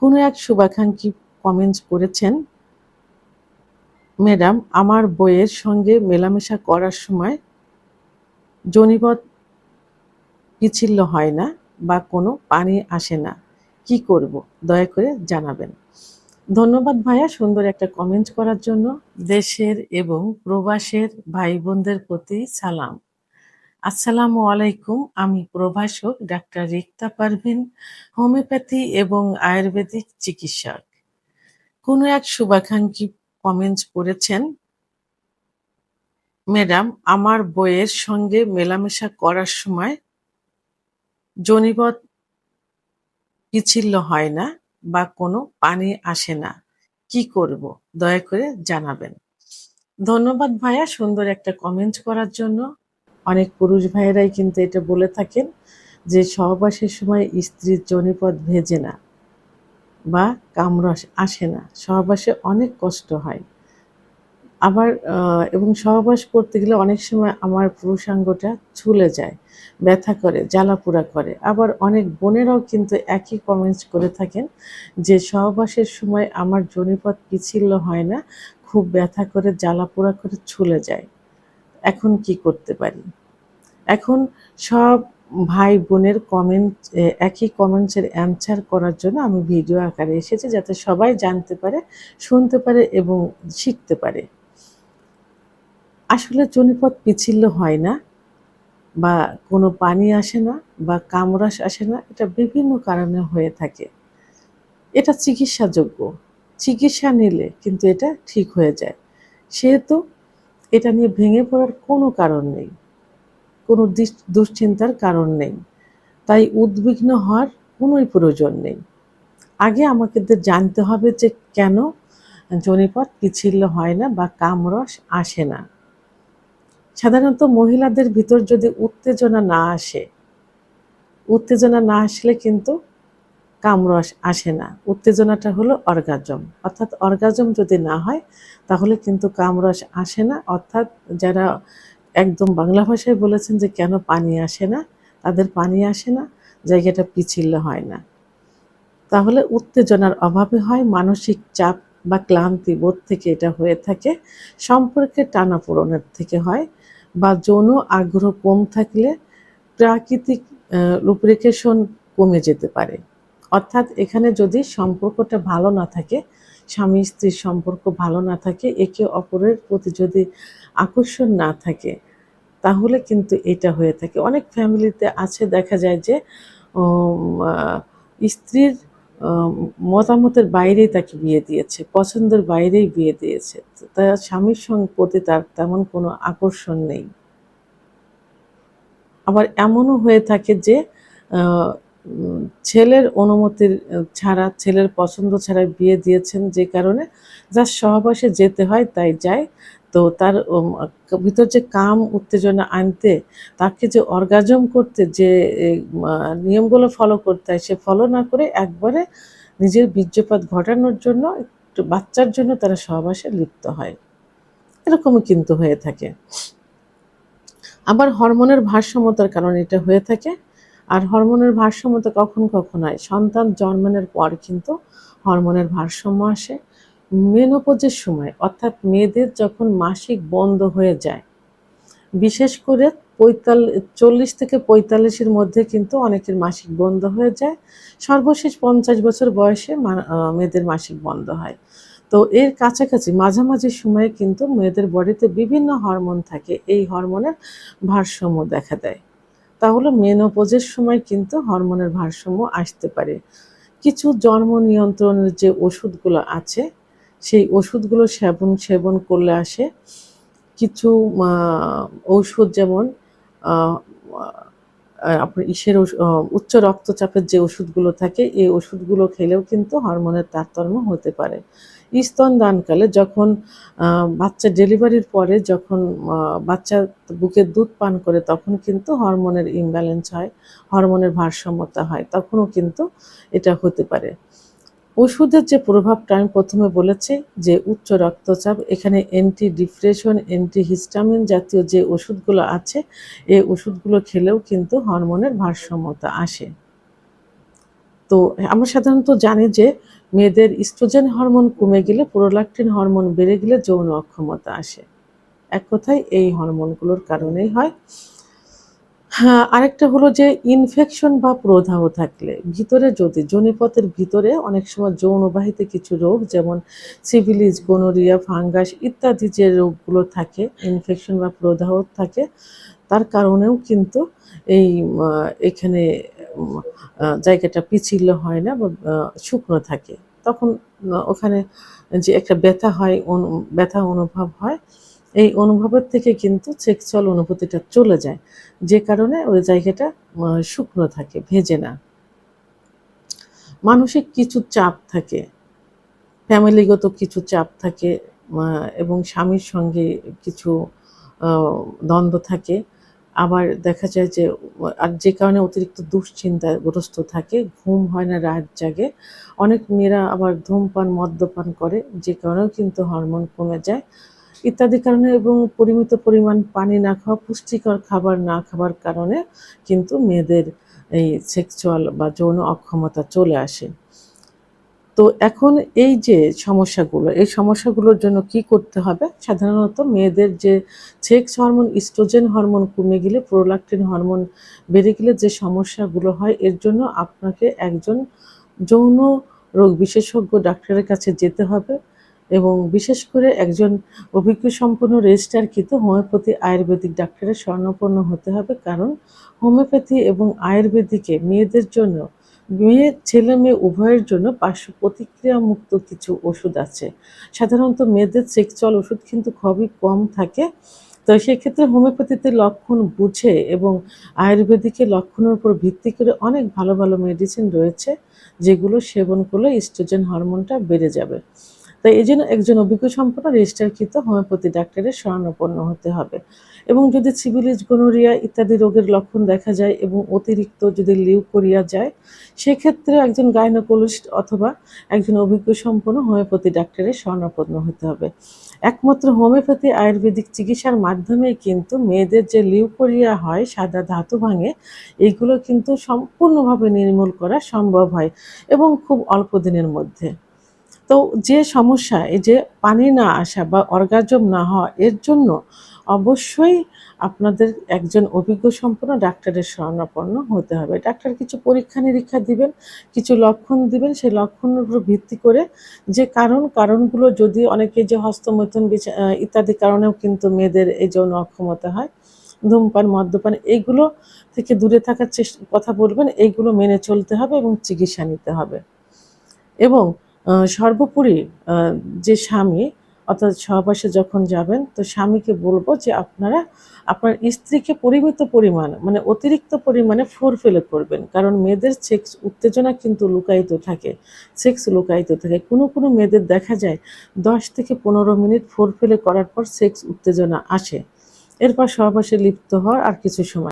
কোনো এক শুভাকাঙ্ক্ষী কমেন্টস করেছেন, ম্যাডাম আমার বইয়ের সঙ্গে মেলামেশা করার সময় জনিপদ পিচ্ছিল হয় না বা কোনো পানি আসে না, কি করব দয়া করে জানাবেন। ধন্যবাদ ভাইয়া সুন্দর একটা কমেন্ট করার জন্য। দেশের এবং প্রবাসের ভাই বোনদের প্রতি সালাম। আসসালামু আলাইকুম। আমি প্রভাষক ডাক্তার রিক্তা পারভিন, হোমিওপ্যাথি এবং আয়ুর্বেদিক চিকিৎসক। কোনো এক শুভাকাঙ্ক্ষী কমেন্টস করেছেন, ম্যাডাম আমার বইয়ের সঙ্গে মেলামেশা করার সময় জনিপদ পিচ্ছিল হয় না বা কোনো পানি আসে না, কি করব দয়া করে জানাবেন। ধন্যবাদ ভাইয়া সুন্দর একটা কমেন্ট করার জন্য। অনেক পুরুষ ভাইয়েরাই কিন্তু এটা বলে থাকেন যে সহবাসের সময় স্ত্রীর জনিপদ ভেজে না বা কামরস আসে না, সহবাসে অনেক কষ্ট হয়। আবার এবং সহবাস করতে গেলে অনেক সময় আমার পুরুষাঙ্গটা ছুলে যায়, ব্যথা করে, জ্বালাপোড়া করে। আবার অনেক বোনেরাও কিন্তু একই কমেন্টস করে থাকেন যে সহবাসের সময় আমার যৌনিপথ পিচ্ছিল হয় না, খুব ব্যথা করে, জ্বালাপোড়া করে, ছুলে যায়। এখন কি করতে পারি? এখন সব ভাই বোনের কমেন্ট একই কমেন্টসের অ্যান্সার করার জন্য আমি ভিডিও আকারে এসেছি, যাতে সবাই জানতে পারে, শুনতে পারে এবং শিখতে পারে। আসলে জনিপথ পিচ্ছিল হয় না বা কোনো পানি আসে না বা কামরাস আসে না, এটা বিভিন্ন কারণে হয়ে থাকে। এটা চিকিৎসাযোগ্য। চিকিৎসা নিলে কিন্তু এটা ঠিক হয়ে যায়। সেহেতু এটা নিয়ে ভেঙে পড়ার কোনো কারণ নেই, কোনো দুশ্চিন্তার কারণ নেই। তাই উদ্বিগ্ন হওয়ার কোনোই প্রয়োজন নেই। আগে আমাদের জানতে হবে যে কেন জনিপথ পিচ্ছিল হয় না বা কামরস আসে না। সাধারণত মহিলাদের ভিতর যদি উত্তেজনা না আসে, উত্তেজনা না আসলে কিন্তু কামরস আসে না। উত্তেজনাটা হলো অর্গাজম, অর্থাৎ অর্গাজম যদি না হয় তাহলে কিন্তু কামরস আসে না। অর্থাৎ যারা একদম বাংলা ভাষায় বলেছেন যে কেন পানি আসে না, তাদের পানি আসে না, জায়গাটা পিচ্ছিল হয় না। তাহলে উত্তেজনার অভাবে হয়, মানসিক চাপ বা ক্লান্তি বোধ থেকে এটা হয়ে থাকে, সম্পর্কের টানাপোড়েনের থেকে হয়, বা যৌন আগ্রহ কম থাকলে প্রাকৃতিক লুব্রিকেশন কমে যেতে পারে। অর্থাৎ এখানে যদি সম্পর্কটা ভালো না থাকে, স্বামী স্ত্রীর সম্পর্ক ভালো না থাকে, একে অপরের প্রতি যদি আকর্ষণ না থাকে, তাহলে কিন্তু এটা হয়ে থাকে। অনেক ফ্যামিলিতে আছে, দেখা যায় যে স্ত্রীর মতামতের বাইরেই তাকে বিয়ে দিয়েছে, পছন্দের বাইরেই বিয়ে দিয়েছে, তার স্বামীর প্রতি তার তেমন কোনো আকর্ষণ নেই। আবার এমনও হয়ে থাকে যে ছেলের অনুমতির ছাড়া, ছেলের পছন্দ ছাড়া বিয়ে দিয়েছেন, যে কারণে যার সহবাসে যেতে হয় তাই যায়। তো তার ভিতর যে কাম উত্তেজনা আনতে, তাকে যে অর্গাজম করতে যে নিয়মগুলো ফলো করতে হয়, সে ফলো না করে একবারে নিজের বীর্যপাত ঘটানোর জন্য, একটু বাচ্চার জন্য তারা সহবাসে লিপ্ত হয়। এরকমও কিন্তু হয়ে থাকে। আবার হরমোনের ভারসাম্যতার কারণে এটা হয়ে থাকে। আর হরমোনের ভারসাম্যতা কখন কখন হয়? সন্তান জন্মানোর পর কিন্তু হরমোনের ভারসাম্য আসে। মেনোপজের সময়, অর্থাৎ মেয়েদের যখন মাসিক বন্ধ হয়ে যায়, বিশেষ করে ৪০ থেকে ৪৫-এর মধ্যে কিন্তু অনেকের মাসিক বন্ধ হয়ে যায়। সর্বশেষ ৫০ বছর বয়সে মেয়েদের মাসিক বন্ধ হয়। তো এর কাছাকাছি মাঝামাঝি সময়ে কিন্তু মেয়েদের বডিতে বিভিন্ন হরমোন থাকে, এই হরমোনের ভারসাম্য দেখা দেয়। তাহলে মেনোপজের সময় কিন্তু হরমোনের ভারসাম্য আসতে পারে। কিছু জন্ম নিয়ন্ত্রণের যে ওষুধগুলো আছে, সেই ওষুধগুলো সেবন করলে আসে। কিছু ঔষধ, যেমন আপনার উচ্চ রক্তচাপের যে ওষুধগুলো থাকে, এই ওষুধগুলো খেলেও কিন্তু হরমোনের তারতম্য হতে পারে। স্তনদানকালে যখন বাচ্চা ডেলিভারির পরে যখন বাচ্চা বুকের দুধ পান করে, তখন কিন্তু হরমোনের ইমব্যালেন্স হয়, হরমোনের ভারসাম্যতা হয়, তখনও কিন্তু এটা হতে পারে। ওষুধের যে প্রভাবটা আমি প্রথমে বলেছি যে উচ্চ রক্তচাপ, এখানে অ্যান্টি ডিপ্রেশন, অ্যান্টি হিস্টামিন জাতীয় যে ওষুধগুলো আছে, এই ওষুধগুলো খেলেও কিন্তু হরমোনের ভারসাম্যতা আসে। তো আমরা সাধারণত জানি যে মেয়েদের ইস্ট্রোজেন হরমোন কমে গেলে, প্রোলাক্টিন হরমোন বেড়ে গেলে যৌন অক্ষমতা আসে। এক কথায় এই হরমোনগুলোর কারণেই হয়। হ্যাঁ, আরেকটা হলো যে ইনফেকশন বা প্রদাহ থাকলে, ভিতরে যদি যোনিপথের ভিতরে অনেক সময় যৌনবাহিত কিছু রোগ যেমন সিফিলিস, গোনোরিয়া, ফাঙ্গাস ইত্যাদি যে রোগগুলো থাকে, ইনফেকশন বা প্রদাহ থাকে, তার কারণেও কিন্তু এই এখানে জায়গাটা পিচ্ছিল হয় না বা শুকনো থাকে। তখন ওখানে যে একটা ব্যথা হয়, ব্যথা অনুভব হয়, এই অনুভবের থেকে কিন্তু সেক্সুয়াল অনুভূতিটা চলে যায়, যে কারণে ওই জায়গাটা শুকনো থাকে, ভেজে না। মানসিক কিছু চাপ থাকে, ফ্যামিলিগত কিছু চাপ থাকে, এবং স্বামীর সঙ্গে কিছু দ্বন্দ্ব থাকে। আবার দেখা যায় যে আর যে কারণে অতিরিক্ত দুশ্চিন্তাগ্রস্ত থাকে, ঘুম হয় না, রাত জাগে। অনেক মেয়েরা আবার ধূমপান, মদ্যপান করে, যে কারণেও কিন্তু হরমোন কমে যায় ইত্যাদি কারণে, এবং পরিমিত পরিমাণ পানি না খাওয়া, পুষ্টিকর খাবার না খাবার কারণে কিন্তু মেয়েদের এই সেক্সুয়াল বা যৌন অক্ষমতা চলে আসে। তো এখন এই যে সমস্যাগুলো, এই সমস্যাগুলোর জন্য কি করতে হবে? সাধারণত মেয়েদের যে সেক্স হরমোন, ইস্ট্রোজেন হরমোন কমে গেলে, প্রোলাক্টিন হরমোন বেড়ে গেলে যে সমস্যাগুলো হয়, এর জন্য আপনাকে একজন যৌন রোগ বিশেষজ্ঞ ডাক্তারের কাছে যেতে হবে, এবং বিশেষ করে একজন অভিজ্ঞ সম্পন্ন রেজিস্ট্রারকৃত হোমিওপ্যাথি আয়ুর্বেদিক ডাক্তারের শরণাপন্ন হতে হবে। কারণ হোমিওপ্যাথি এবং আয়ুর্বেদিকে মেয়েদের জন্য, ছেলে মেয়ে উভয়ের জন্য পার্শ্ব প্রতিক্রিয়া মুক্ত কিছু ওষুধ আছে। সাধারণত মেয়েদের সেক্সুয়াল ওষুধ কিন্তু খুবই কম থাকে। তো সেক্ষেত্রে হোমিওপ্যাথিতে লক্ষণ বুঝে এবং আয়ুর্বেদিকের লক্ষণের উপর ভিত্তি করে অনেক ভালো ভালো মেডিসিন রয়েছে, যেগুলো সেবন করলে ইস্ট্রোজেন হরমোনটা বেড়ে যাবে। তাই এই জন্য একজন অভিজ্ঞ সম্পন্ন রেজিস্ট্রারকৃত হোমিওপ্যাথি ডাক্তারের শরণাপন্ন হতে হবে। এবং যদি সিফিলিস, গোনোরিয়া ইত্যাদি রোগের লক্ষণ দেখা যায় এবং অতিরিক্ত যদি লিউকোরিয়া যায়, সেক্ষেত্রে একজন গাইনোকোলজিস্ট অথবা একজন অভিজ্ঞ সম্পন্ন হোমিওপ্যাথি ডাক্তারের শরণাপন্ন হতে হবে। একমাত্র হোমিওপ্যাথি আয়ুর্বেদিক চিকিৎসার মাধ্যমেই কিন্তু মেয়েদের যে লিউকোরিয়া হয়, সাদা ধাতু ভাঙে, এইগুলো কিন্তু সম্পূর্ণভাবে নির্মূল করা সম্ভব হয়, এবং খুব অল্প দিনের মধ্যে। তো যে সমস্যা, এই যে পানি না আসা বা অর্গাজম না হওয়া, এর জন্য অবশ্যই আপনাদের একজন অভিজ্ঞ সম্পন্ন ডাক্তারের শরণাপন্ন হতে হবে। ডাক্তার কিছু পরীক্ষা নিরীক্ষা দিবেন, কিছু লক্ষণ দিবেন, সেই লক্ষণের উপর ভিত্তি করে যে কারণগুলো, যদি অনেকে যে হস্তমৈথুন ইত্যাদি কারণেও কিন্তু মেয়েদের এই যৌন অক্ষমতা হয়, ধূমপান, মদ্যপান, এইগুলো থেকে দূরে থাকার কথা বলবেন। এইগুলো মেনে চলতে হবে এবং চিকিৎসা নিতে হবে। এবং সর্বোপরি যে স্বামী, অর্থাৎ সহবাসে যখন যাবেন, তো স্বামীকে বলবো যে আপনারা আপনার স্ত্রীকে পরিমিত পরিমাণ, মানে অতিরিক্ত পরিমাণে ফোরপ্লে করবেন। কারণ মেয়েদের সেক্স উত্তেজনা কিন্তু লুকায়িত থাকে, সেক্স লুকায়িত থাকে। কোনো কোনো মেয়েদের দেখা যায় 10 থেকে 15 মিনিট ফোরপ্লে করার পর সেক্স উত্তেজনা আসে, এরপর সহবাসে লিপ্ত হওয়ার আর কিছু সময়